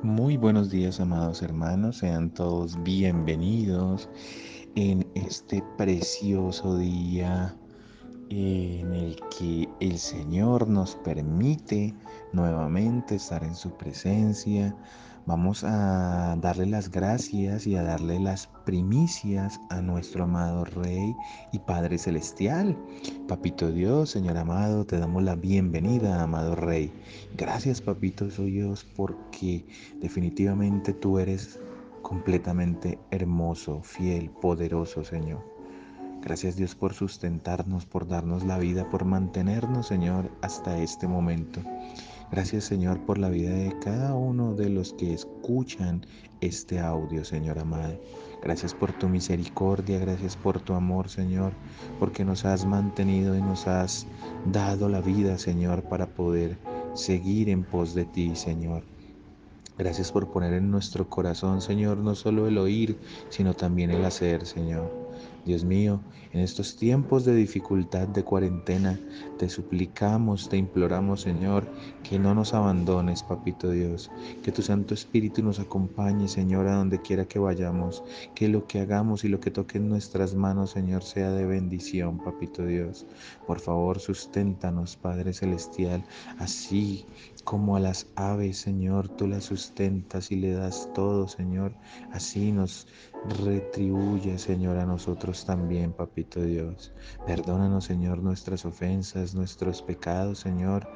Muy buenos días, amados hermanos, sean todos bienvenidos en este precioso día en el que el Señor nos permite nuevamente estar en su presencia. Vamos a darle las gracias y a darle las primicias a nuestro amado Rey y Padre Celestial. Papito Dios, Señor amado, te damos la bienvenida, amado Rey. Gracias, Papito Dios, porque definitivamente tú eres completamente hermoso, fiel, poderoso, Señor. Gracias Dios por sustentarnos, por darnos la vida, por mantenernos, Señor, hasta este momento. Gracias, Señor, por la vida de cada uno de los que escuchan este audio, Señor amado. Gracias por tu misericordia, gracias por tu amor, Señor, porque nos has mantenido y nos has dado la vida, Señor, para poder seguir en pos de ti, Señor. Gracias por poner en nuestro corazón, Señor, no solo el oír, sino también el hacer, Señor. Dios mío, en estos tiempos de dificultad, de cuarentena, te suplicamos, te imploramos, Señor, que no nos abandones, Papito Dios, que tu Santo Espíritu nos acompañe, Señor, a donde quiera que vayamos, que lo que hagamos y lo que toque en nuestras manos, Señor, sea de bendición, Papito Dios. Por favor, susténtanos, Padre Celestial, así como a las aves, Señor, tú las sustentas y le das todo, Señor. Así nos retribuye, Señor, a nosotros también, Papito Dios. Perdónanos, Señor, nuestras ofensas, nuestros pecados, Señor,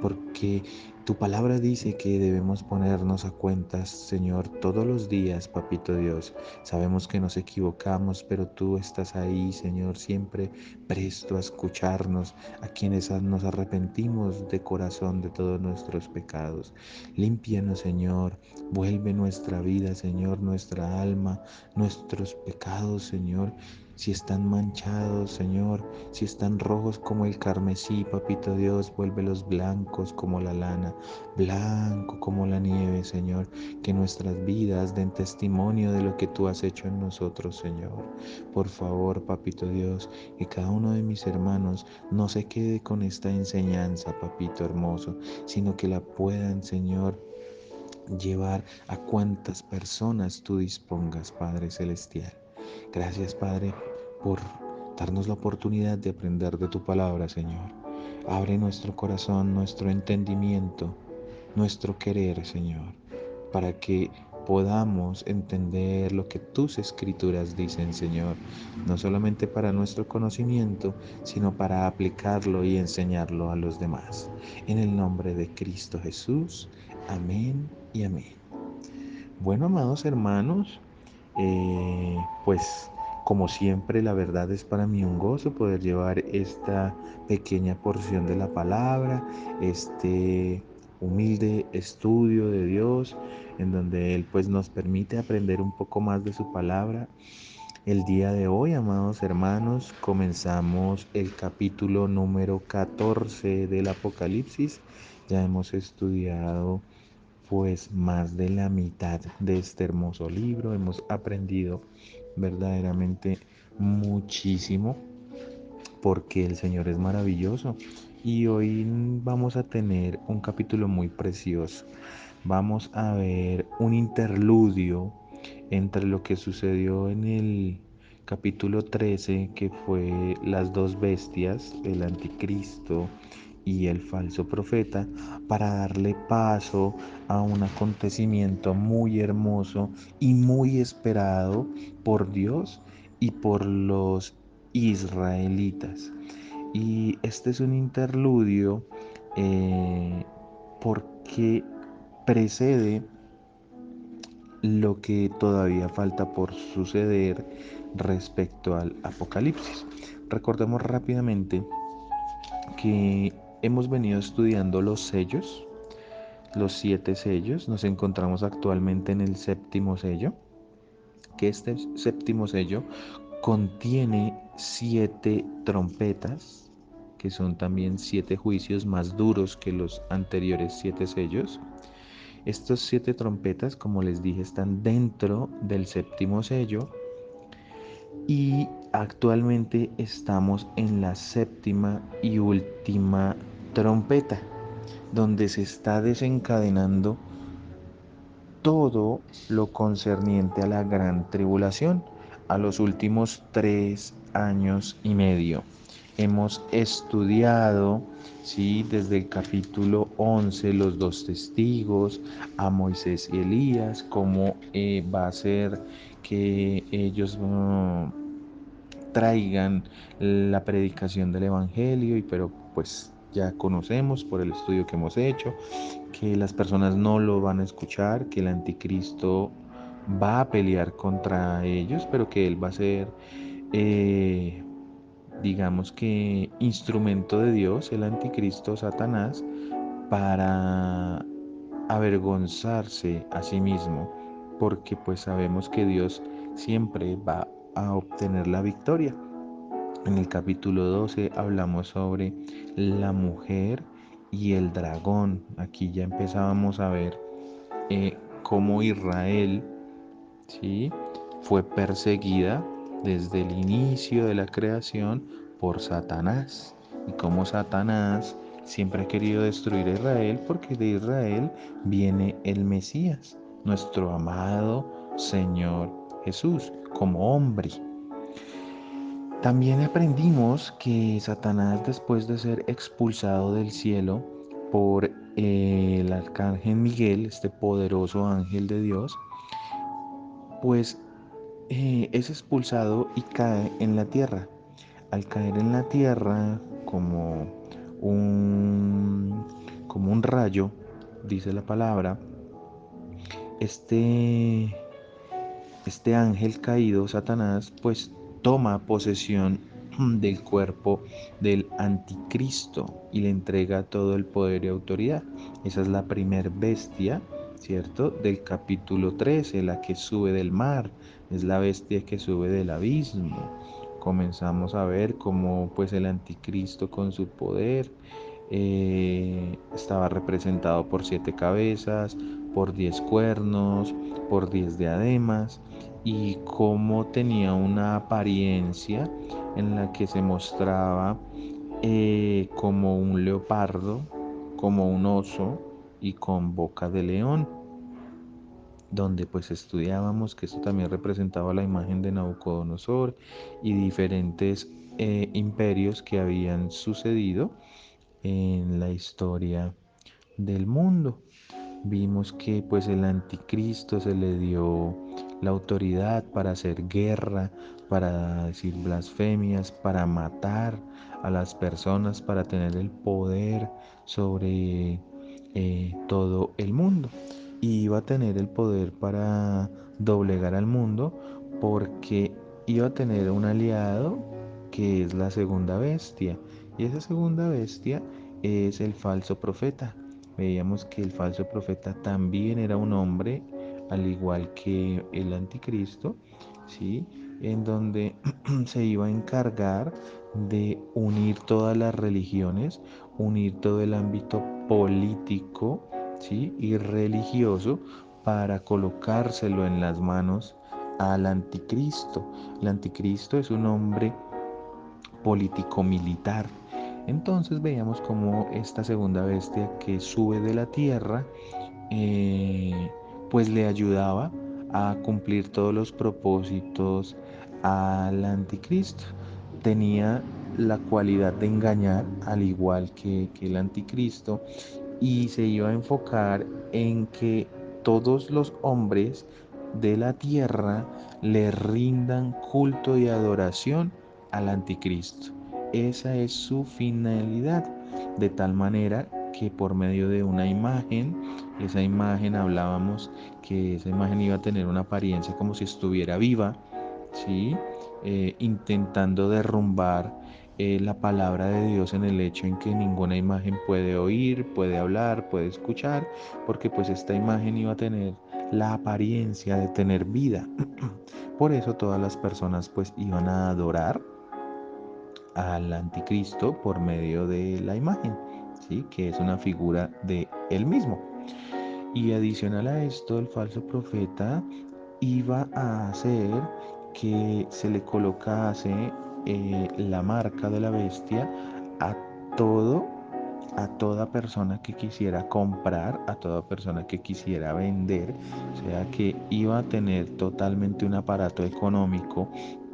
porque tu palabra dice que debemos ponernos a cuentas, Señor, todos los días, Papito Dios. Sabemos que nos equivocamos, pero tú estás ahí, Señor, siempre presto a escucharnos, a quienes nos arrepentimos de corazón de todos nuestros pecados. Límpianos, Señor, vuelve nuestra vida, Señor, nuestra alma, nuestros pecados, Señor. Si están manchados, Señor, si están rojos como el carmesí, Papito Dios, vuélvelos blancos como la lana, blanco como la nieve, Señor. Que nuestras vidas den testimonio de lo que tú has hecho en nosotros, Señor. Por favor, Papito Dios, que cada uno de mis hermanos no se quede con esta enseñanza, Papito hermoso, sino que la puedan, Señor, llevar a cuantas personas tú dispongas, Padre Celestial. Gracias, Padre, por darnos la oportunidad de aprender de tu palabra, Señor. Abre nuestro corazón, nuestro entendimiento, nuestro querer, Señor, para que podamos entender lo que tus escrituras dicen, Señor, no solamente para nuestro conocimiento, sino para aplicarlo y enseñarlo a los demás. En el nombre de Cristo Jesús, amén y amén. Bueno, amados hermanos, pues como siempre, la verdad es para mí un gozo poder llevar esta pequeña porción de la palabra, este humilde estudio de Dios, en donde Él pues nos permite aprender un poco más de su palabra. El día de hoy, amados hermanos, comenzamos el capítulo número 14 del Apocalipsis. Ya hemos estudiado pues más de la mitad de este hermoso libro. Hemos aprendido verdaderamente muchísimo porque el Señor es maravilloso. Y hoy vamos a tener un capítulo muy precioso. Vamos a ver un interludio entre lo que sucedió en el capítulo 13, que fue las dos bestias, el anticristo y el falso profeta, para darle paso a un acontecimiento muy hermoso y muy esperado por Dios y por los israelitas. Y este es un interludio porque precede lo que todavía falta por suceder respecto al Apocalipsis. Recordemos rápidamente que hemos venido estudiando los sellos, los 7 sellos. Nos encontramos actualmente en el séptimo sello, que este séptimo sello contiene 7 trompetas, que son también 7 juicios más duros que los anteriores 7 sellos. Estos 7 trompetas, como les dije, están dentro del séptimo sello y actualmente estamos en la séptima y última trompeta, donde se está desencadenando todo lo concerniente a la gran tribulación, a los últimos 3 años y medio. Hemos estudiado, ¿sí?, desde el capítulo 11, los dos testigos, a Moisés y Elías, cómo va a ser que ellos traigan la predicación del Evangelio, pero pues ya conocemos por el estudio que hemos hecho que las personas no lo van a escuchar, que el anticristo va a pelear contra ellos, pero que él va a ser, eh, digamos que, instrumento de Dios, el anticristo Satanás, para avergonzarse a sí mismo, porque pues sabemos que Dios siempre va a obtener la victoria. En el capítulo 12 hablamos sobre la mujer y el dragón. Aquí ya empezábamos a ver cómo Israel, ¿sí?, fue perseguida desde el inicio de la creación por Satanás. Y cómo Satanás siempre ha querido destruir a Israel porque de Israel viene el Mesías, nuestro amado Señor Jesús, como hombre. También aprendimos que Satanás, después de ser expulsado del cielo por el arcángel Miguel, este poderoso ángel de Dios, pues es expulsado y cae en la tierra. Al caer en la tierra un, como un rayo, dice la palabra, este este ángel caído, Satanás, pues toma posesión del cuerpo del anticristo y le entrega todo el poder y autoridad. Esa es la primer bestia, ¿cierto? Del capítulo 13, la que sube del mar, es la bestia que sube del abismo. Comenzamos a ver cómo pues el anticristo con su poder estaba representado por 7 cabezas, por 10 cuernos, por 10 diademas, y cómo tenía una apariencia en la que se mostraba como un leopardo, como un oso y con boca de león, donde pues estudiábamos que esto también representaba la imagen de Nabucodonosor y diferentes imperios que habían sucedido en la historia del mundo. Vimos que pues el anticristo se le dio la autoridad para hacer guerra, para decir blasfemias, para matar a las personas, para tener el poder sobre todo el mundo. Y iba a tener el poder para doblegar al mundo porque iba a tener un aliado que es la segunda bestia. Y esa segunda bestia es el falso profeta. Veíamos que el falso profeta también era un hombre, al igual que el anticristo, ¿sí?, en donde se iba a encargar de unir todas las religiones, unir todo el ámbito político, ¿sí?, y religioso, para colocárselo en las manos al anticristo. El anticristo es un hombre político-militar. Entonces veíamos como esta segunda bestia que sube de la tierra, pues le ayudaba a cumplir todos los propósitos al anticristo. Tenía la cualidad de engañar, al igual que el anticristo, y se iba a enfocar en que todos los hombres de la tierra le rindan culto y adoración al anticristo. Esa es su finalidad, de tal manera que por medio de una imagen, esa imagen hablábamos que esa imagen iba a tener una apariencia como si estuviera viva, ¿sí? Intentando derrumbar la palabra de Dios, en el hecho en que ninguna imagen puede oír, puede hablar, puede escuchar, porque pues esta imagen iba a tener la apariencia de tener vida. Por eso todas las personas pues iban a adorar al anticristo por medio de la imagen, ¿sí?, que es una figura de él mismo. Y adicional a esto, el falso profeta iba a hacer que se le colocase la marca de la bestia a todo a toda persona que quisiera comprar, a toda persona que quisiera vender, o sea que iba a tener totalmente un aparato económico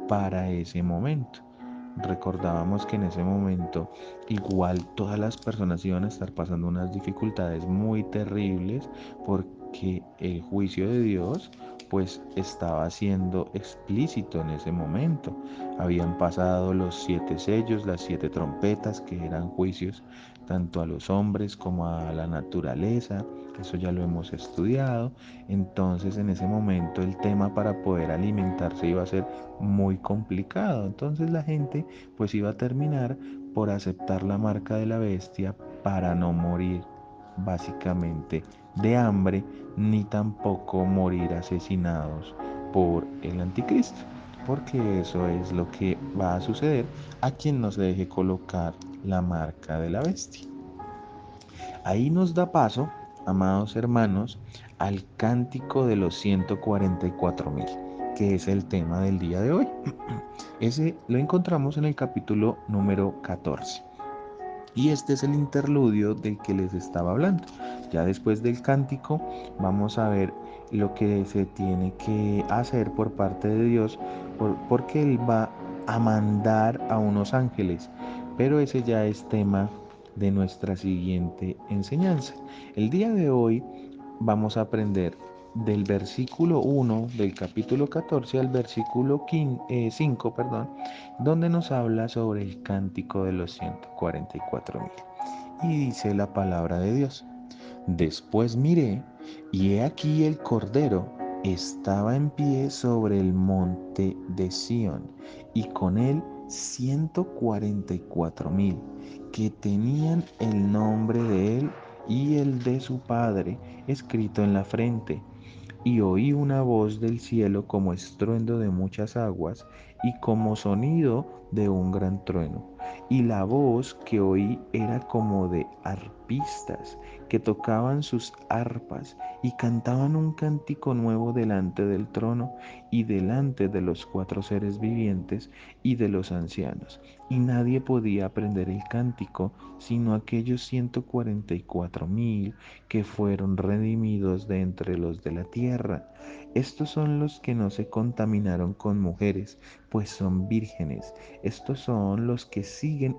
para ese momento. Recordábamos que en ese momento igual todas las personas iban a estar pasando unas dificultades muy terribles porque el juicio de Dios pues estaba siendo explícito en ese momento. Habían pasado los 7 sellos, las 7 trompetas, que eran juicios tanto a los hombres como a la naturaleza. Eso ya lo hemos estudiado. Entonces en ese momento el tema para poder alimentarse iba a ser muy complicado. Entonces la gente pues iba a terminar por aceptar la marca de la bestia para no morir básicamente de hambre, ni tampoco morir asesinados por el anticristo, porque eso es lo que va a suceder a quien no se deje colocar la marca de la bestia. Ahí nos da paso, amados hermanos, al cántico de los 144.000, que es el tema del día de hoy. Ese lo encontramos en el capítulo número 14. Y este es el interludio del que les estaba hablando. Ya después del cántico vamos a ver lo que se tiene que hacer por parte de Dios, porque Él va a mandar a unos ángeles. Pero ese ya es tema de nuestra siguiente enseñanza. El día de hoy vamos a aprender del versículo 1 del capítulo 14 al versículo 5, perdón, donde nos habla sobre el cántico de los 144.000. Y dice la palabra de Dios: Después miré, y he aquí el Cordero estaba en pie sobre el monte de Sión, y con él 144.000, que tenían el nombre de él y el de su padre escrito en la frente. Y oí una voz del cielo como estruendo de muchas aguas y como sonido de un gran trueno. Y la voz que oí era como de arpistas que tocaban sus arpas y cantaban un cántico nuevo delante del trono y delante de los 4 seres vivientes y de los ancianos. Y nadie podía aprender el cántico sino aquellos 144.000 que fueron redimidos de entre los de la tierra. Estos son los que no se contaminaron con mujeres, pues son vírgenes. Estos son los que siguen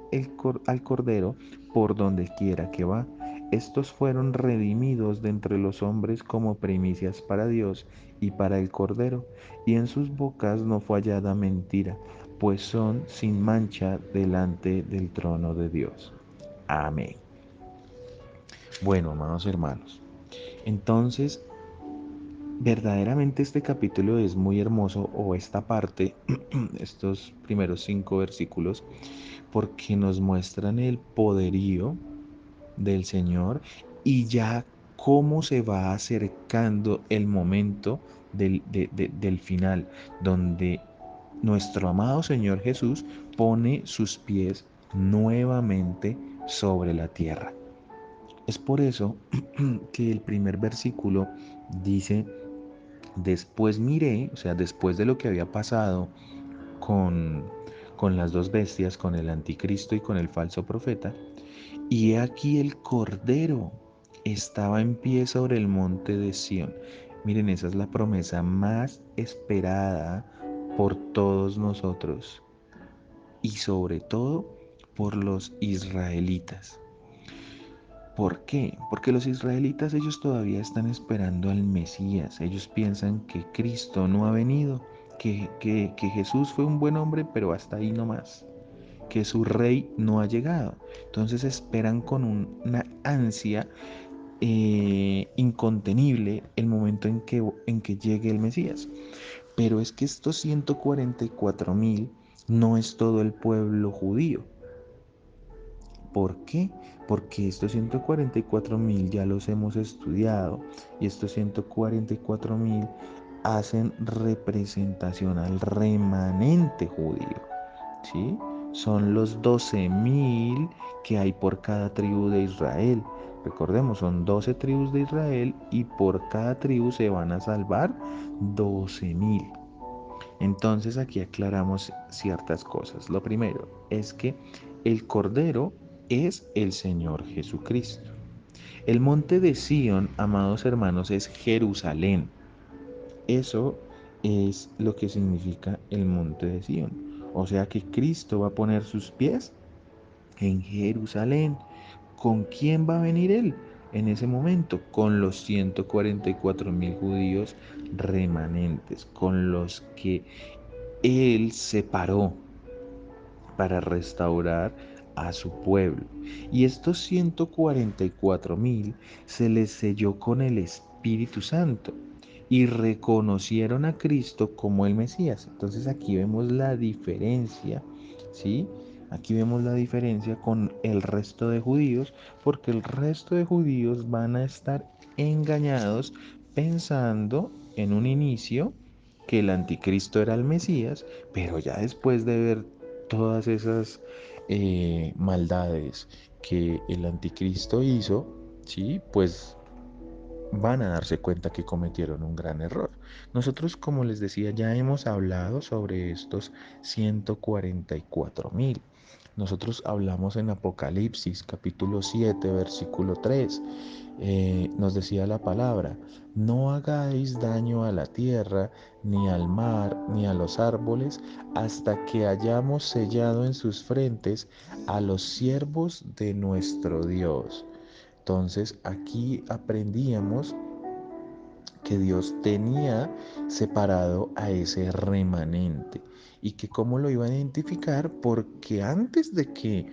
al Cordero por donde quiera que va. Estos fueron redimidos de entre los hombres como primicias para Dios y para el Cordero, y en sus bocas no fue hallada mentira, pues son sin mancha delante del trono de Dios. Amén. Bueno, amados hermanos, entonces verdaderamente este capítulo es muy hermoso, o esta parte, estos primeros 5 versículos, porque nos muestran el poderío del Señor y ya cómo se va acercando el momento del final, donde nuestro amado Señor Jesús pone sus pies nuevamente sobre la tierra. Es por eso que el primer versículo dice: Después miré, o sea, después de lo que había pasado con, con las 2 bestias, con el anticristo y con el falso profeta, y he aquí el Cordero estaba en pie sobre el monte de Sión. Miren, esa es la promesa más esperada por todos nosotros y sobre todo por los israelitas. ¿Por qué? Porque los israelitas, ellos todavía están esperando al Mesías. Ellos piensan que Cristo no ha venido, que Jesús fue un buen hombre, pero hasta ahí no más, que su rey no ha llegado. Entonces esperan con una ansia incontenible el momento en que llegue el Mesías. Pero es que estos 144.000 no es todo el pueblo judío. ¿Por qué? Porque estos 144.000 ya los hemos estudiado, y estos 144.000 hacen representación al remanente judío, ¿sí? Son los 12.000 que hay por cada tribu de Israel. Recordemos, son 12 tribus de Israel y por cada tribu se van a salvar 12.000. Entonces aquí aclaramos ciertas cosas. Lo primero es que el Cordero es el Señor Jesucristo. El monte de Sión, amados hermanos, es Jerusalén. Eso es lo que significa el monte de Sión. O sea que Cristo va a poner sus pies en Jerusalén. ¿Con quién va a venir él en ese momento? Con los 144.000 judíos remanentes, con los que él separó para restaurar a su pueblo. Y estos 144.000 se les selló con el Espíritu Santo y reconocieron a Cristo como el Mesías. Entonces aquí vemos la diferencia, ¿sí? Aquí vemos la diferencia con el resto de judíos, porque el resto de judíos van a estar engañados pensando en un inicio que el anticristo era el Mesías, pero ya después de ver todas esas maldades que el anticristo hizo, ¿sí? Pues van a darse cuenta que cometieron un gran error. Nosotros, como les decía, ya hemos hablado sobre estos 144.000. Nosotros hablamos en Apocalipsis capítulo 7 versículo 3. Nos decía la palabra: no hagáis daño a la tierra, ni al mar, ni a los árboles, hasta que hayamos sellado en sus frentes a los siervos de nuestro Dios. Entonces aquí aprendíamos que Dios tenía separado a ese remanente y que cómo lo iba a identificar, porque antes de que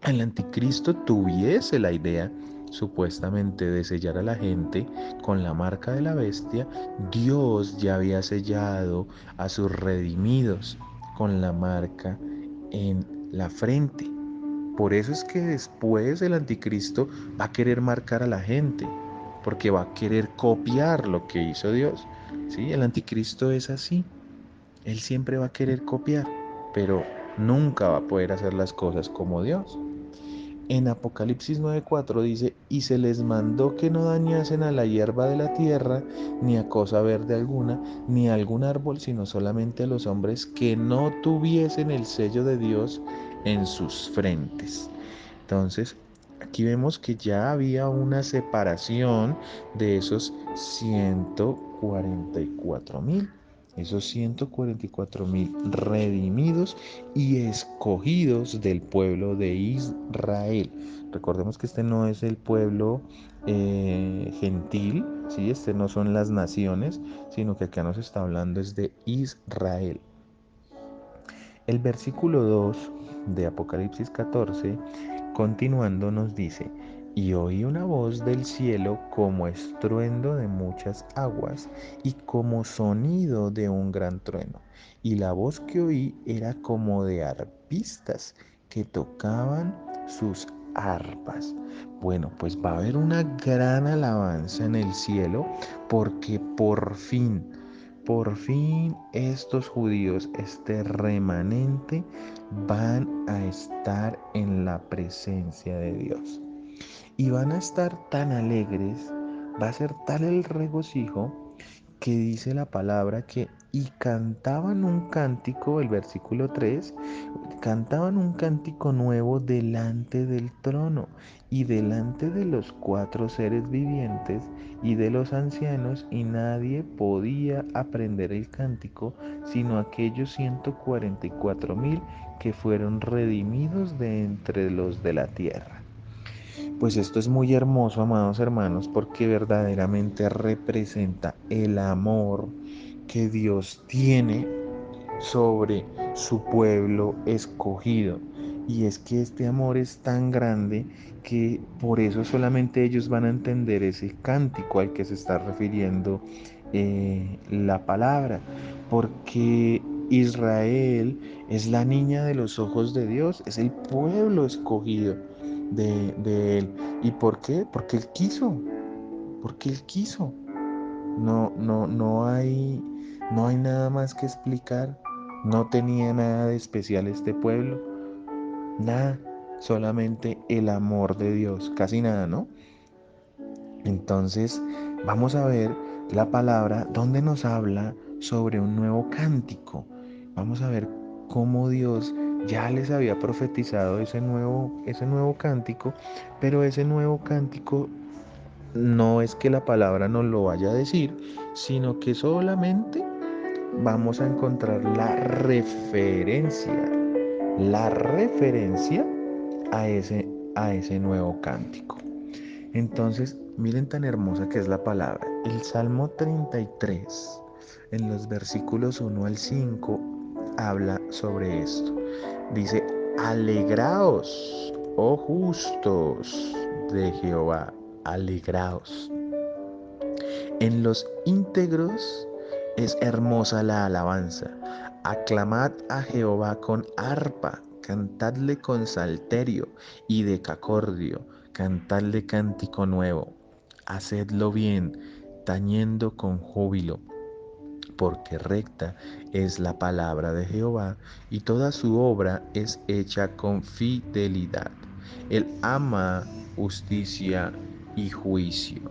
el anticristo tuviese la idea supuestamente de sellar a la gente con la marca de la bestia, Dios ya había sellado a sus redimidos con la marca en la frente. Por eso es que después el anticristo va a querer marcar a la gente, porque va a querer copiar lo que hizo Dios. ¿Sí? El anticristo es así. Él siempre va a querer copiar, pero nunca va a poder hacer las cosas como Dios. En Apocalipsis 9:4 dice: y se les mandó que no dañasen a la hierba de la tierra, ni a cosa verde alguna, ni a algún árbol, sino solamente a los hombres que no tuviesen el sello de Dios en sus frentes. Entonces, aquí vemos que ya había una separación de esos 144.000. Esos 144.000 redimidos y escogidos del pueblo de Israel. Recordemos que este no es el pueblo gentil, ¿sí? Este no son las naciones, sino que acá nos está hablando es de Israel. El versículo 2 de Apocalipsis 14, continuando, nos dice: y oí una voz del cielo como estruendo de muchas aguas y como sonido de un gran trueno. Y la voz que oí era como de arpistas que tocaban sus arpas. Bueno, pues va a haber una gran alabanza en el cielo, porque por fin estos judíos, este remanente, van a estar en la presencia de Dios. Y van a estar tan alegres, va a ser tal el regocijo, que dice la palabra que y cantaban un cántico, el versículo 3, cantaban un cántico nuevo delante del trono y delante de los cuatro seres vivientes y de los ancianos, y nadie podía aprender el cántico sino aquellos 144.000 que fueron redimidos de entre los de la tierra. Pues esto es muy hermoso, amados hermanos, porque verdaderamente representa el amor que Dios tiene sobre su pueblo escogido. Y es que este amor es tan grande que por eso solamente ellos van a entender ese cántico al que se está refiriendo la palabra. Porque Israel es la niña de los ojos de Dios, es el pueblo escogido de Él. ¿Y por qué? Porque Él quiso. No hay nada más que explicar. No tenía nada de especial este pueblo. Nada. Solamente el amor de Dios. Casi nada, ¿no? Entonces, vamos a ver la palabra donde nos habla sobre un nuevo cántico. Vamos a ver cómo Dios ya les había profetizado ese nuevo cántico, pero ese nuevo cántico no es que la palabra nos lo vaya a decir, sino que solamente vamos a encontrar la referencia a ese nuevo cántico. Entonces, miren tan hermosa que es la palabra. El Salmo 33, en los versículos 1 al 5, habla sobre esto. Dice, alegraos, oh justos de Jehová, alegraos. En los íntegros es hermosa la alabanza. Aclamad a Jehová con arpa, cantadle con salterio y decacordio, cantadle cántico nuevo. Hacedlo bien, tañendo con júbilo, porque recta es la palabra de Jehová y toda su obra es hecha con fidelidad. Él ama justicia y juicio.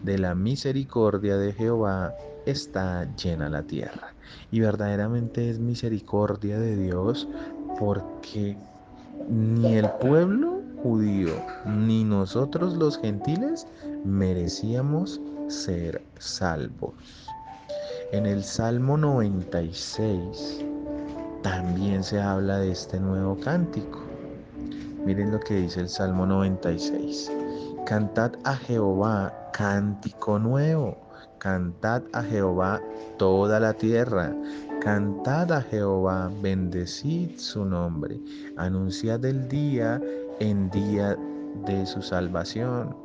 De la misericordia de Jehová está llena la tierra. Y verdaderamente es misericordia de Dios porque ni el pueblo judío ni nosotros los gentiles merecíamos ser salvos. En el Salmo 96 también se habla de este nuevo cántico. Miren lo que dice el Salmo 96. Cantad a Jehová cántico nuevo. Cantad a Jehová toda la tierra. Cantad a Jehová, bendecid su nombre. Anunciad el día en día de su salvación.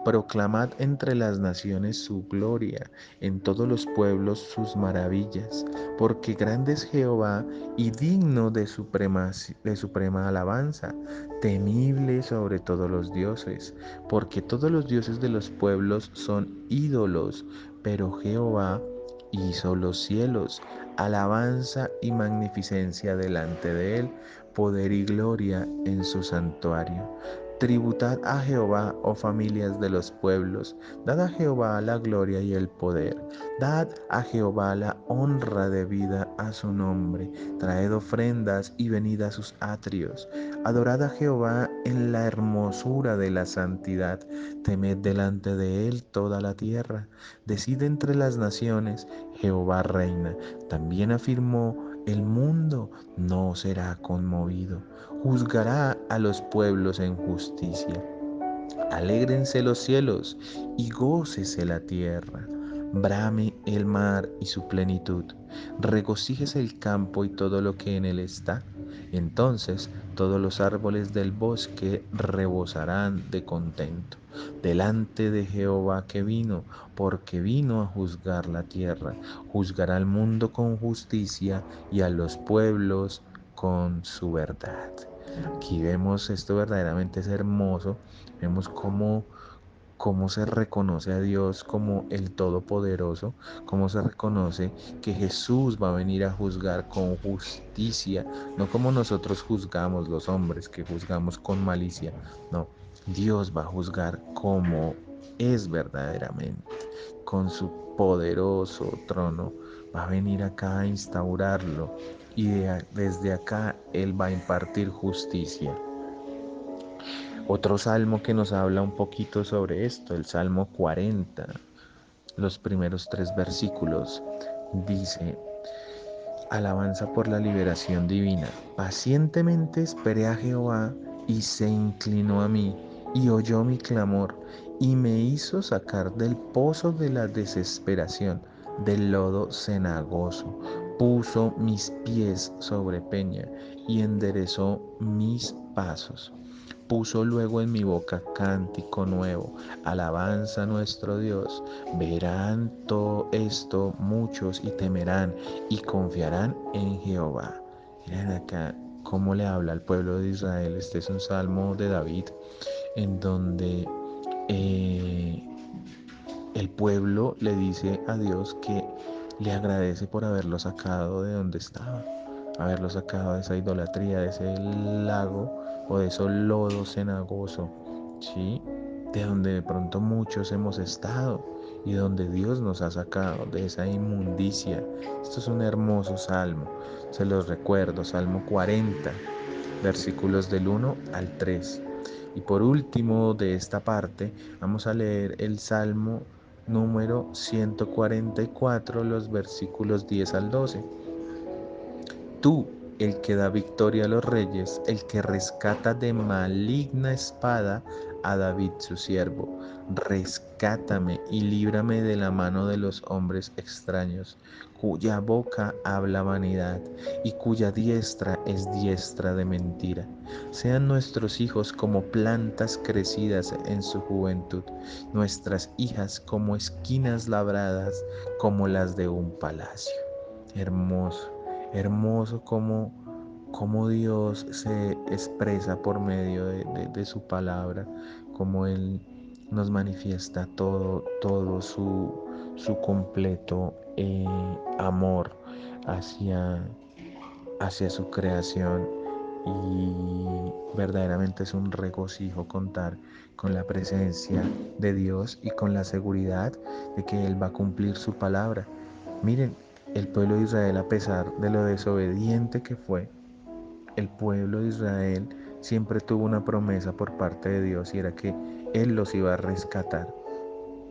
Proclamad entre las naciones su gloria, en todos los pueblos sus maravillas, porque grande es Jehová y digno de suprema alabanza, temible sobre todos los dioses, porque todos los dioses de los pueblos son ídolos, pero Jehová hizo los cielos, alabanza y magnificencia delante de él, poder y gloria en su santuario. Tributad a Jehová, oh familias de los pueblos, dad a Jehová la gloria y el poder, dad a Jehová la honra debida a su nombre, traed ofrendas y venid a sus atrios, adorad a Jehová en la hermosura de la santidad, temed delante de él toda la tierra, decid entre las naciones, Jehová reina, también afirmó el mundo, no será conmovido. Juzgará a los pueblos en justicia. Alégrense los cielos y gócese la tierra. Brame el mar y su plenitud. Regocíjese el campo y todo lo que en él está. Entonces todos los árboles del bosque rebosarán de contento delante de Jehová que vino, porque vino a juzgar la tierra. Juzgará al mundo con justicia y a los pueblos con su verdad. Aquí vemos esto verdaderamente es hermoso. Vemos cómo se reconoce a Dios como el Todopoderoso, cómo se reconoce que Jesús va a venir a juzgar con justicia, no como nosotros juzgamos los hombres, que juzgamos con malicia, no, Dios va a juzgar como es verdaderamente, con su poderoso trono, va a venir acá a instaurarlo y desde acá Él va a impartir justicia. Otro salmo que nos habla un poquito sobre esto, el Salmo 40, los primeros 3 versículos, dice, alabanza por la liberación divina. Pacientemente esperé a Jehová y se inclinó a mí y oyó mi clamor y me hizo sacar del pozo de la desesperación, del lodo cenagoso. Puso mis pies sobre peña y enderezó mis pasos. Puso luego en mi boca cántico nuevo, alabanza a nuestro Dios. Verán todo esto muchos y temerán y confiarán en Jehová. Miren acá cómo le habla al pueblo de Israel. Este es un salmo de David en donde eh, el pueblo le dice a Dios que le agradece por haberlo sacado de donde estaba, haberlo sacado de esa idolatría, de ese lago o de ese lodo cenagoso, ¿sí? De donde de pronto muchos hemos estado y donde Dios nos ha sacado de esa inmundicia. Esto es un hermoso salmo, se los recuerdo, Salmo 40. versículos del 1 al 3. Y por último de esta parte vamos a leer el Salmo número 144, los versículos 10 al 12. Tú, el que da victoria a los reyes, el que rescata de maligna espada a David su siervo, rescátame y líbrame de la mano de los hombres extraños, cuya boca habla vanidad y cuya diestra es diestra de mentira. Sean nuestros hijos como plantas crecidas en su juventud, nuestras hijas como esquinas labradas, como las de un palacio. Hermoso. Hermoso cómo Dios se expresa por medio de su palabra, cómo Él nos manifiesta todo su completo amor hacia, hacia su creación. Y verdaderamente es un regocijo contar con la presencia de Dios y con la seguridad de que Él va a cumplir su palabra. Miren, el pueblo de Israel, a pesar de lo desobediente que fue, el pueblo de Israel siempre tuvo una promesa por parte de Dios y era que Él los iba a rescatar.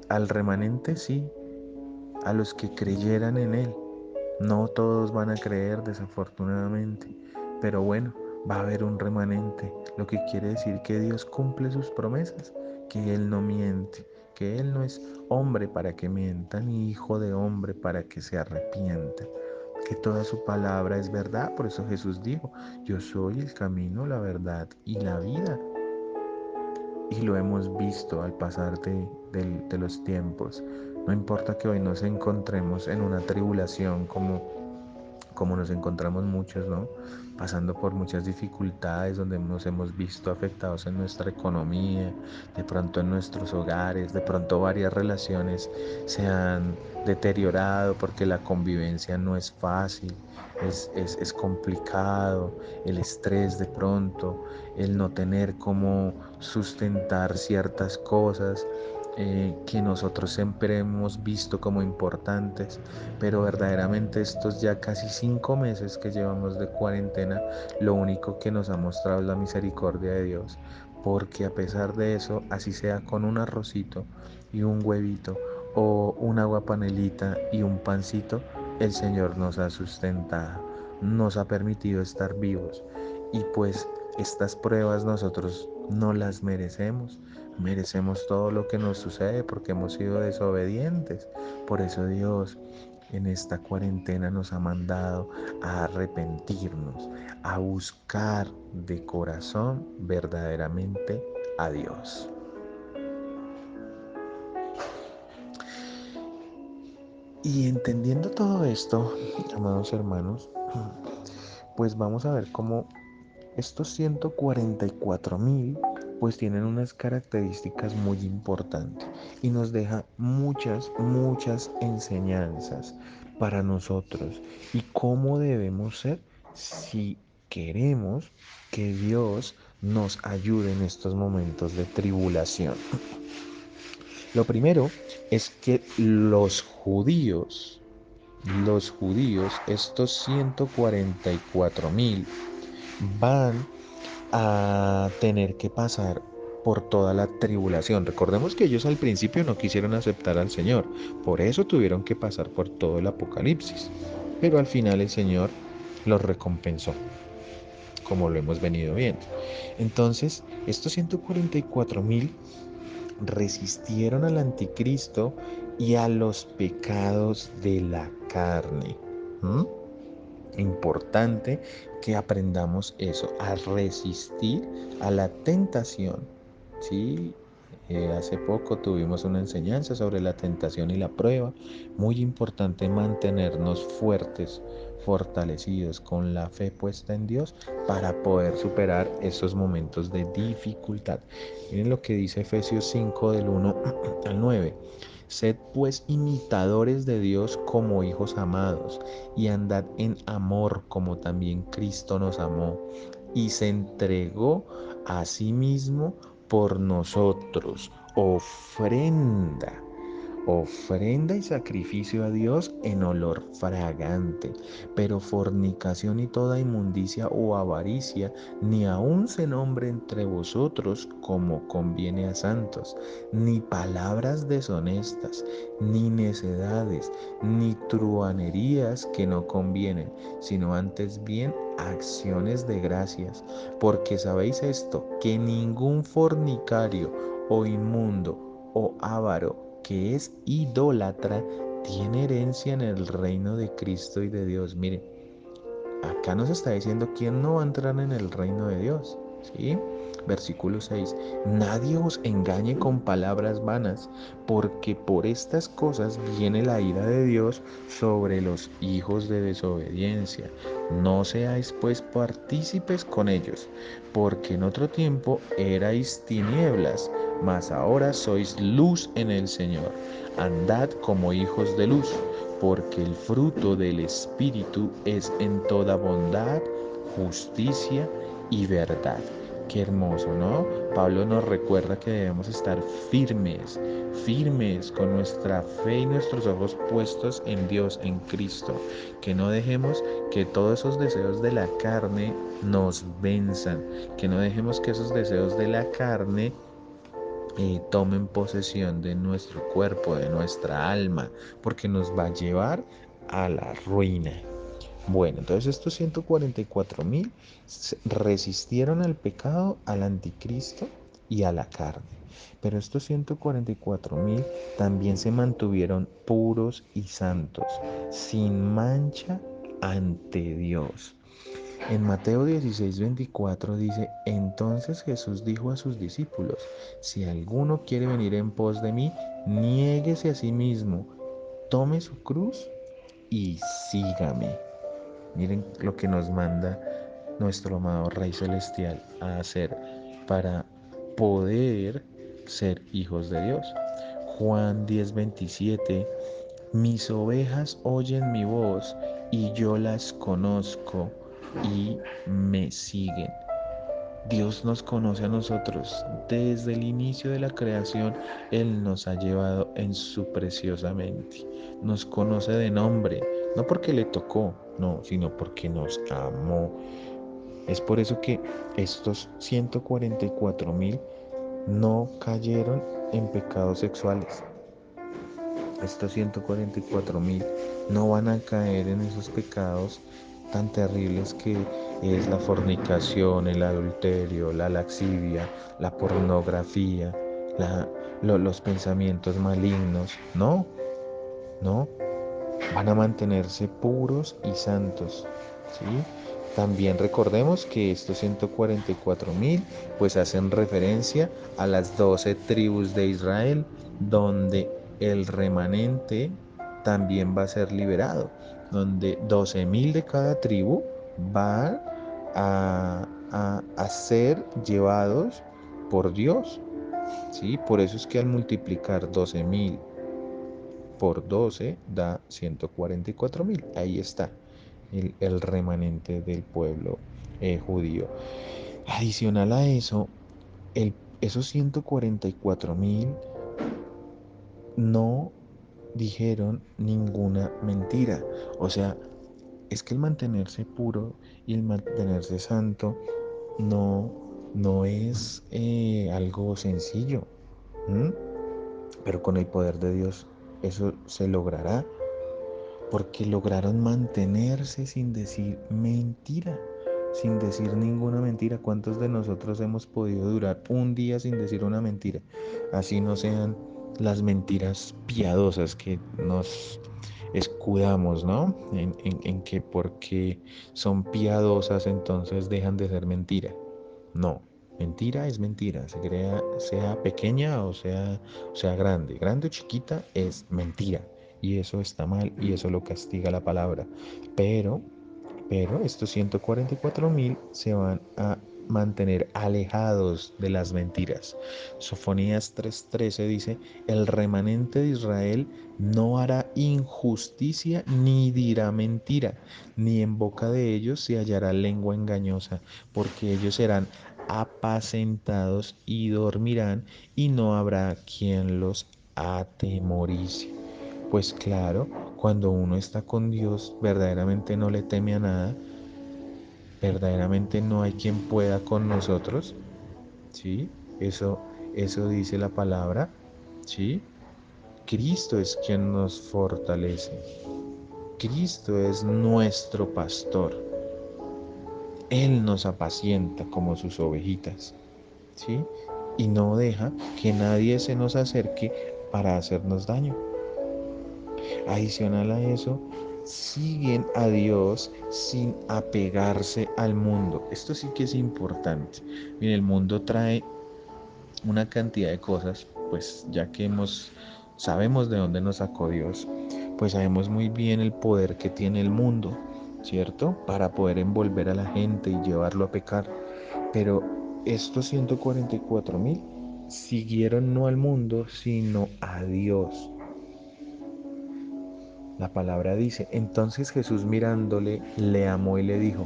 Al remanente sí, a los que creyeran en Él. No todos van a creer, desafortunadamente, pero bueno, va a haber un remanente, lo que quiere decir que Dios cumple sus promesas, que Él no miente, que Él no es hombre para que mienta, ni hijo de hombre para que se arrepienta, que toda su palabra es verdad. Por eso Jesús dijo: yo soy el camino, la verdad y la vida. Y lo hemos visto al pasar de los tiempos. No importa que hoy nos encontremos en una tribulación como nos encontramos muchos, ¿no? Pasando por muchas dificultades, donde nos hemos visto afectados en nuestra economía, de pronto en nuestros hogares, de pronto varias relaciones se han deteriorado porque la convivencia no es fácil, es complicado, el estrés de pronto, el no tener cómo sustentar ciertas cosas que nosotros siempre hemos visto como importantes, pero verdaderamente estos ya casi 5 meses que llevamos de cuarentena, lo único que nos ha mostrado es la misericordia de Dios, porque a pesar de eso, así sea con un arrocito y un huevito o un agua panelita y un pancito, el Señor nos ha sustentado, nos ha permitido estar vivos. Y pues estas pruebas nosotros no las merecemos. Merecemos todo lo que nos sucede porque hemos sido desobedientes. Por eso Dios en esta cuarentena nos ha mandado a arrepentirnos, a buscar de corazón verdaderamente a Dios. Y entendiendo todo esto, amados hermanos, pues vamos a ver cómo estos 144.000 pues tienen unas características muy importantes y nos deja muchas enseñanzas para nosotros y cómo debemos ser si queremos que Dios nos ayude en estos momentos de tribulación. Lo primero es que los judíos, estos 144.000, van a tener que pasar por toda la tribulación. Recordemos que ellos al principio no quisieron aceptar al Señor, por eso tuvieron que pasar por todo el Apocalipsis. Pero al final el Señor los recompensó, como lo hemos venido viendo. Entonces, estos 144.000 resistieron al anticristo y a los pecados de la carne. ¿Mm? Importante que aprendamos eso, a resistir a la tentación. ¿Sí? Hace poco tuvimos una enseñanza sobre la tentación y la prueba. Muy importante mantenernos fuertes, fortalecidos con la fe puesta en Dios para poder superar esos momentos de dificultad. Miren lo que dice Efesios 5 del 1 al 9. Sed pues imitadores de Dios como hijos amados, y andad en amor como también Cristo nos amó y se entregó a sí mismo por nosotros, ofrenda, ofrenda y sacrificio a Dios en olor fragante. Pero fornicación y toda inmundicia o avaricia, ni aun se nombre entre vosotros como conviene a santos, ni palabras deshonestas, ni necedades, ni truhanerías que no convienen, sino antes bien acciones de gracias. Porque sabéis esto, que ningún fornicario o inmundo o avaro que es idólatra tiene herencia en el reino de Cristo y de Dios. Mire, acá nos está diciendo quién no va a entrar en el reino de Dios. ¿Sí? Versículo 6. Nadie os engañe con palabras vanas, porque por estas cosas viene la ira de Dios sobre los hijos de desobediencia. No seáis pues partícipes con ellos, porque en otro tiempo erais tinieblas, mas ahora sois luz en el Señor. Andad como hijos de luz, porque el fruto del Espíritu es en toda bondad, justicia y verdad. Qué hermoso, ¿no? Pablo nos recuerda que debemos estar firmes, firmes con nuestra fe y nuestros ojos puestos en Dios, en Cristo. Que no dejemos que todos esos deseos de la carne nos venzan, que no dejemos que esos deseos de la carne tomen posesión de nuestro cuerpo, de nuestra alma, porque nos va a llevar a la ruina. Bueno, entonces estos 144.000 resistieron al pecado, al anticristo y a la carne. Pero estos 144.000 también se mantuvieron puros y santos, sin mancha ante Dios. En Mateo 16:24 dice, entonces Jesús dijo a sus discípulos, si alguno quiere venir en pos de mí, niéguese a sí mismo, tome su cruz y sígame. Miren lo que nos manda nuestro amado Rey Celestial a hacer para poder ser hijos de Dios. Juan 10:27, mis ovejas oyen mi voz y yo las conozco y me siguen. Dios nos conoce a nosotros. Desde el inicio de la creación, Él nos ha llevado en su preciosa mente. Nos conoce de nombre, no porque le tocó, no, sino porque nos amó. Es por eso que estos 144.000 no cayeron en pecados sexuales. Estos 144.000 no van a caer en esos pecados tan terribles que es la fornicación, el adulterio, la laxivia, la pornografía, los pensamientos malignos. No, no, van a mantenerse puros y santos. ¿Sí? También recordemos que estos 144.000 pues hacen referencia a las 12 tribus de Israel, donde el remanente también va a ser liberado, donde 12.000 de cada tribu van a ser llevados por Dios. ¿Sí? Por eso es que al multiplicar 12.000 por 12 da 144.000. Ahí está el remanente del pueblo judío. Adicional a eso, esos 144.000 no dijeron ninguna mentira. O sea, es que el mantenerse puro y el mantenerse santo no, no es algo sencillo. ¿Mm? Pero con el poder de Dios eso se logrará porque lograron mantenerse sin decir mentira, sin decir ninguna mentira. ¿Cuántos de nosotros hemos podido durar un día sin decir una mentira? Así no sean las mentiras piadosas que nos escudamos, ¿no? En que porque son piadosas entonces dejan de ser mentira. No, mentira es mentira, se crea, sea pequeña o sea grande. Grande o chiquita es mentira. Y eso está mal y eso lo castiga la palabra. Pero, pero estos 144.000 se van a mantener alejados de las mentiras. Sofonías 3:13 dice, el remanente de Israel no hará injusticia ni dirá mentira, ni en boca de ellos se hallará lengua engañosa, porque ellos serán apacentados y dormirán, y no habrá quien los atemorice. Pues claro, cuando uno está con Dios, verdaderamente no le teme a nada, verdaderamente no hay quien pueda con nosotros, ¿sí? Eso dice la palabra, ¿sí? Cristo es quien nos fortalece. Cristo es nuestro pastor. Él nos apacienta como sus ovejitas, ¿sí? Y no deja que nadie se nos acerque para hacernos daño. Adicional a eso, siguen a Dios sin apegarse al mundo. Esto sí que es importante. Mire, el mundo trae una cantidad de cosas, pues ya que sabemos de dónde nos sacó Dios, pues sabemos muy bien el poder que tiene el mundo, ¿cierto? Para poder envolver a la gente y llevarlo a pecar. Pero estos 144.000 siguieron no al mundo, sino a Dios. La palabra dice, entonces Jesús mirándole, le amó y le dijo,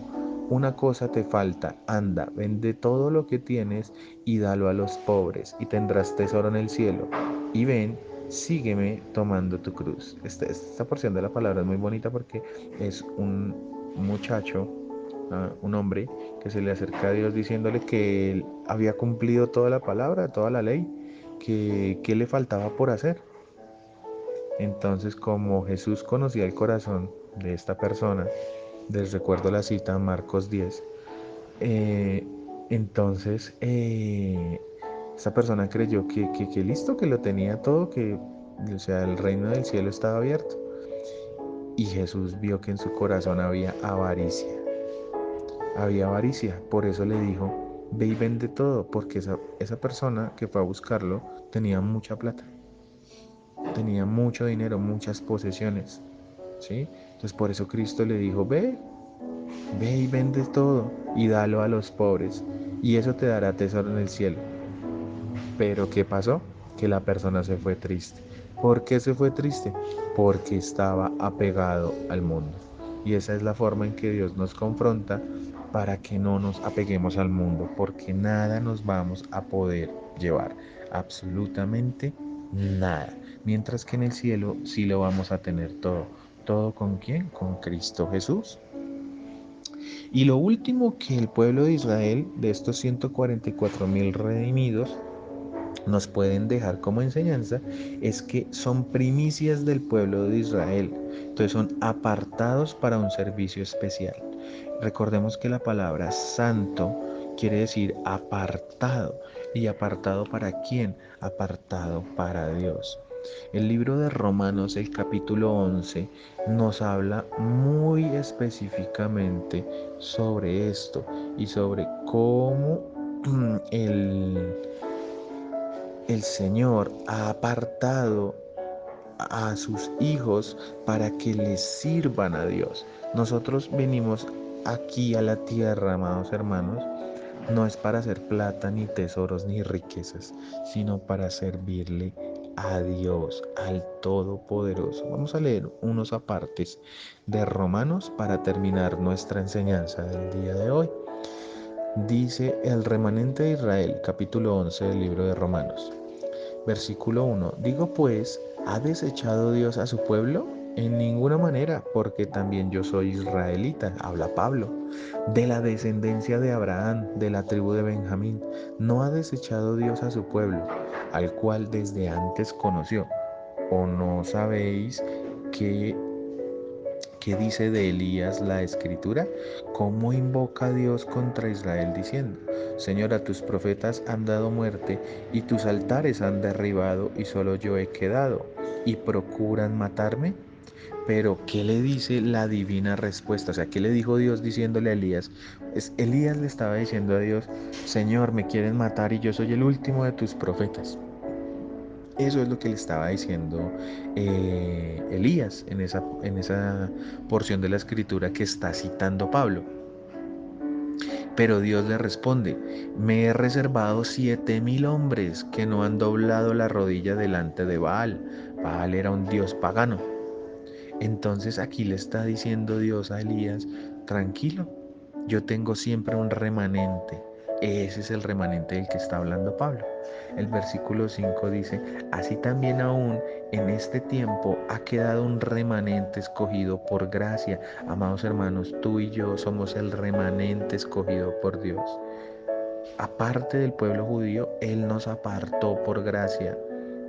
una cosa te falta, anda, vende todo lo que tienes y dalo a los pobres, y tendrás tesoro en el cielo. Y ven, sígueme tomando tu cruz. Esta porción de la palabra es muy bonita porque es un muchacho, un hombre, que se le acerca a Dios diciéndole que él había cumplido toda la palabra, toda la ley, que le faltaba por hacer. Entonces, como Jesús conocía el corazón de esta persona, les recuerdo la cita Marcos 10, eh, entonces esta persona creyó que listo, que lo tenía todo, que o sea, el reino del cielo estaba abierto. Y Jesús vio que en su corazón había avaricia, por eso le dijo, ve y vende todo, porque esa persona que fue a buscarlo tenía mucha plata, tenía mucho dinero, muchas posesiones. ¿Sí? Entonces por eso Cristo le dijo, ve y vende todo y dalo a los pobres y eso te dará tesoro en el cielo. Pero ¿qué pasó? Que la persona se fue triste. ¿Por qué se fue triste? Porque estaba apegado al mundo. Y esa es la forma en que Dios nos confronta para que no nos apeguemos al mundo, porque nada nos vamos a poder llevar, absolutamente nada. Mientras que en el cielo sí lo vamos a tener todo. ¿Todo con quién? Con Cristo Jesús. Y lo último que el pueblo de Israel, de estos 144.000 redimidos, nos pueden dejar como enseñanza es que son primicias del pueblo de Israel. Entonces son apartados para un servicio especial. Recordemos que la palabra santo quiere decir apartado. ¿Y apartado para quién? Apartado para Dios. El libro de Romanos, el capítulo 11, nos habla muy específicamente sobre esto y sobre cómo el Señor ha apartado a sus hijos para que les sirvan a Dios. Nosotros venimos aquí a la tierra, amados hermanos, no es para hacer plata, ni tesoros, ni riquezas, sino para servirle a Dios, al Todopoderoso. Vamos a leer unos apartes de Romanos para terminar nuestra enseñanza del día de hoy. Dice el remanente de Israel, capítulo 11 del libro de Romanos. Versículo 1. Digo pues, ¿ha desechado Dios a su pueblo? En ninguna manera, porque también yo soy israelita, habla Pablo, de la descendencia de Abraham, de la tribu de Benjamín. No ha desechado Dios a su pueblo, al cual desde antes conoció. ¿O no sabéis que ¿qué dice de Elías la escritura? ¿Cómo invoca a Dios contra Israel diciendo, Señor, a tus profetas han dado muerte y tus altares han derribado y solo yo he quedado y procuran matarme? Pero ¿qué le dice la divina respuesta? O sea, ¿qué le dijo Dios diciéndole a Elías? Elías le estaba diciendo a Dios, Señor, me quieren matar y yo soy el último de tus profetas. Eso es lo que le estaba diciendo Elías en esa porción de la escritura que está citando Pablo. Pero Dios le responde, me he reservado 7.000 hombres que no han doblado la rodilla delante de Baal. Baal era un dios pagano. Entonces aquí le está diciendo Dios a Elías, tranquilo, yo tengo siempre un remanente. Ese es el remanente del que está hablando Pablo. El versículo 5 dice, así también aún en este tiempo ha quedado un remanente escogido por gracia. Amados hermanos, tú y yo somos el remanente escogido por Dios. Aparte del pueblo judío, Él nos apartó por gracia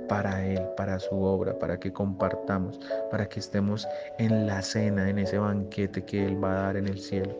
para Él, para su obra, para que compartamos, para que estemos en la cena, en ese banquete que Él va a dar en el cielo.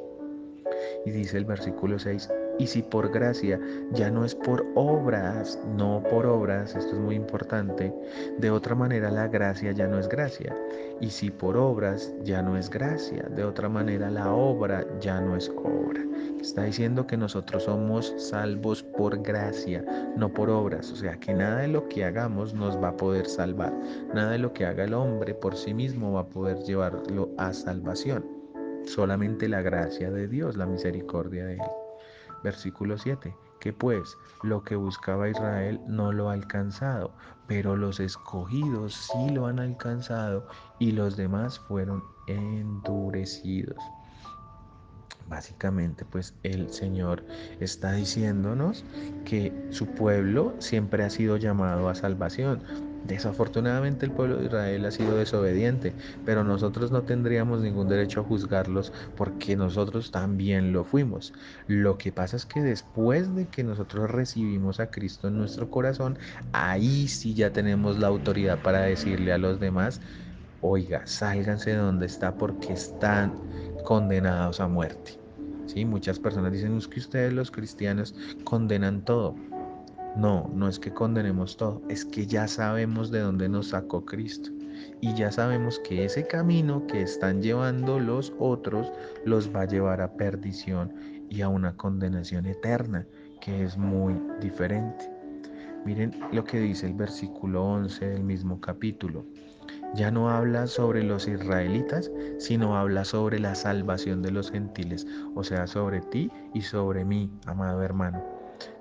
Y dice el versículo 6, y si por gracia ya no es por obras, no por obras, esto es muy importante, de otra manera la gracia ya no es gracia. Y si por obras ya no es gracia, de otra manera la obra ya no es obra. Está diciendo que nosotros somos salvos por gracia, no por obras. O sea que nada de lo que hagamos nos va a poder salvar. Nada de lo que haga el hombre por sí mismo va a poder llevarlo a salvación. Solamente la gracia de Dios, la misericordia de Él. Versículo 7. Que pues lo que buscaba Israel no lo ha alcanzado, pero los escogidos sí lo han alcanzado y los demás fueron endurecidos. Básicamente, pues el Señor está diciéndonos que su pueblo siempre ha sido llamado a salvación. Desafortunadamente el pueblo de Israel ha sido desobediente, pero nosotros no tendríamos ningún derecho a juzgarlos porque nosotros también lo fuimos. Lo que pasa es que después de que nosotros recibimos a Cristo en nuestro corazón, ahí sí ya tenemos la autoridad para decirle a los demás, oiga, sálganse de donde está porque están condenados a muerte. ¿Sí? Muchas personas dicen, es que ustedes los cristianos condenan todo. No, no es que condenemos todo, es que ya sabemos de dónde nos sacó Cristo. Y ya sabemos que ese camino que están llevando los otros los va a llevar a perdición y a una condenación eterna, que es muy diferente. Miren lo que dice el versículo 11 del mismo capítulo. Ya no habla sobre los israelitas, sino habla sobre la salvación de los gentiles, o sea, sobre ti y sobre mí, amado hermano.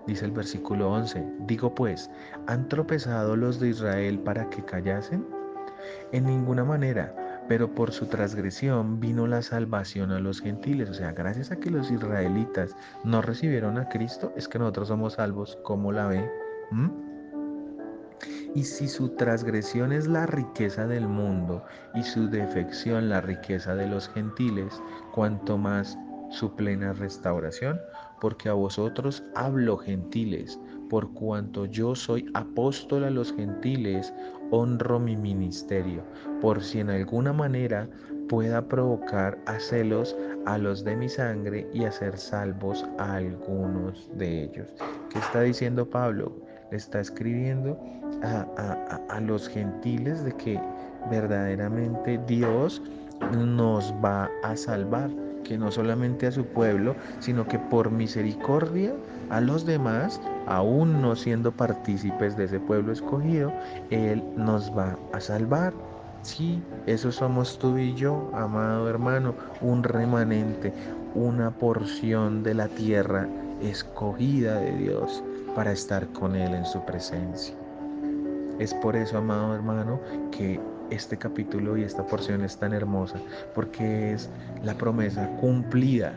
Dice el versículo 11, digo pues, ¿han tropezado los de Israel para que callasen? En ninguna manera, pero por su transgresión vino la salvación a los gentiles, o sea, gracias a que los israelitas no recibieron a Cristo, es que nosotros somos salvos. ¿Cómo la ve? ¿Mm? Y si su transgresión es la riqueza del mundo y su defección la riqueza de los gentiles, cuanto más su plena restauración, porque a vosotros hablo gentiles, por cuanto yo soy apóstol a los gentiles, honro mi ministerio, por si en alguna manera pueda provocar a celos a los de mi sangre y hacer salvos a algunos de ellos. ¿Qué está diciendo Pablo? Le está escribiendo a los gentiles de que verdaderamente Dios nos va a salvar, que no solamente a su pueblo, sino que por misericordia a los demás, aún no siendo partícipes de ese pueblo escogido, Él nos va a salvar. Sí, eso somos tú y yo, amado hermano, un remanente, una porción de la tierra escogida de Dios para estar con Él en su presencia. Es por eso, amado hermano, que este capítulo y esta porción es tan hermosa, porque es la promesa cumplida,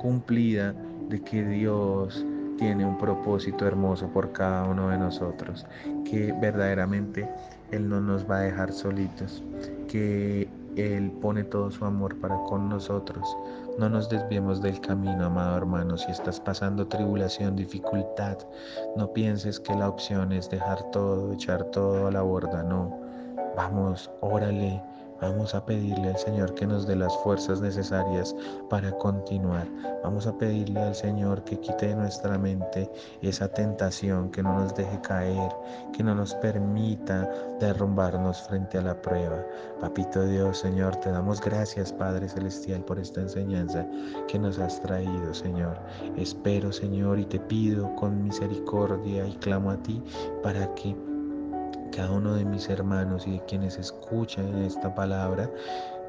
cumplida de que Dios tiene un propósito hermoso por cada uno de nosotros, que verdaderamente Él no nos va a dejar solitos, que Él pone todo su amor para con nosotros. No nos desviemos del camino, amado hermano. Si estás pasando tribulación, dificultad, no pienses que la opción es dejar todo, echar todo a la borda, no. Vamos, órale, vamos a pedirle al Señor que nos dé las fuerzas necesarias para continuar. Vamos a pedirle al Señor que quite de nuestra mente esa tentación, que no nos deje caer, que no nos permita derrumbarnos frente a la prueba. Papito Dios, Señor, te damos gracias, Padre Celestial, por esta enseñanza que nos has traído, Señor. Espero, Señor, y te pido con misericordia y clamo a ti para que cada uno de mis hermanos y de quienes escuchan esta palabra,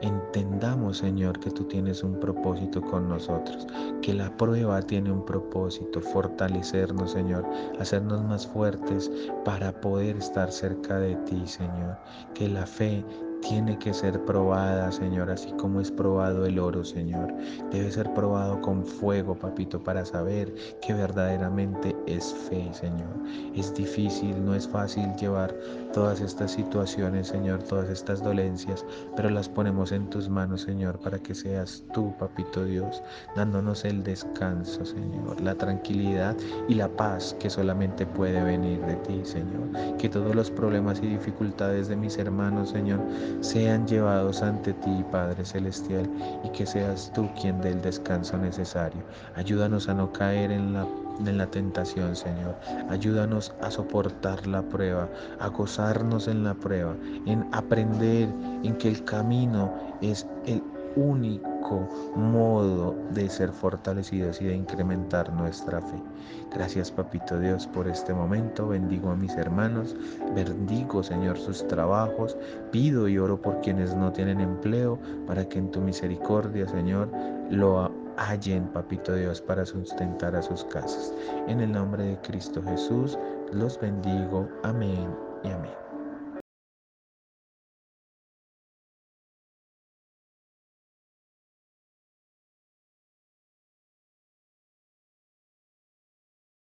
entendamos, Señor, que tú tienes un propósito con nosotros, que la prueba tiene un propósito, fortalecernos, Señor, hacernos más fuertes para poder estar cerca de ti, Señor, que la fe tiene que ser probada, Señor, así como es probado el oro, Señor. Debe ser probado con fuego, papito, para saber que verdaderamente es fe, Señor. Es difícil, no es fácil llevar todas estas situaciones, Señor, todas estas dolencias, pero las ponemos en tus manos, Señor, para que seas tú, papito Dios, dándonos el descanso, Señor, la tranquilidad y la paz que solamente puede venir de ti, Señor. Que todos los problemas y dificultades de mis hermanos, Señor, sean llevados ante ti, Padre Celestial, y que seas tú quien dé el descanso necesario. Ayúdanos a no caer en la tentación, Señor. Ayúdanos a soportar la prueba, a gozarnos en la prueba, en aprender en que el camino es el único modo de ser fortalecidos y de incrementar nuestra fe. Gracias, Papito Dios, por este momento. Bendigo a mis hermanos, bendigo, Señor, sus trabajos. Pido y oro por quienes no tienen empleo, para que en tu misericordia, Señor, lo hallen, Papito Dios, para sustentar a sus casas. En el nombre de Cristo Jesús, los bendigo. Amén y amén.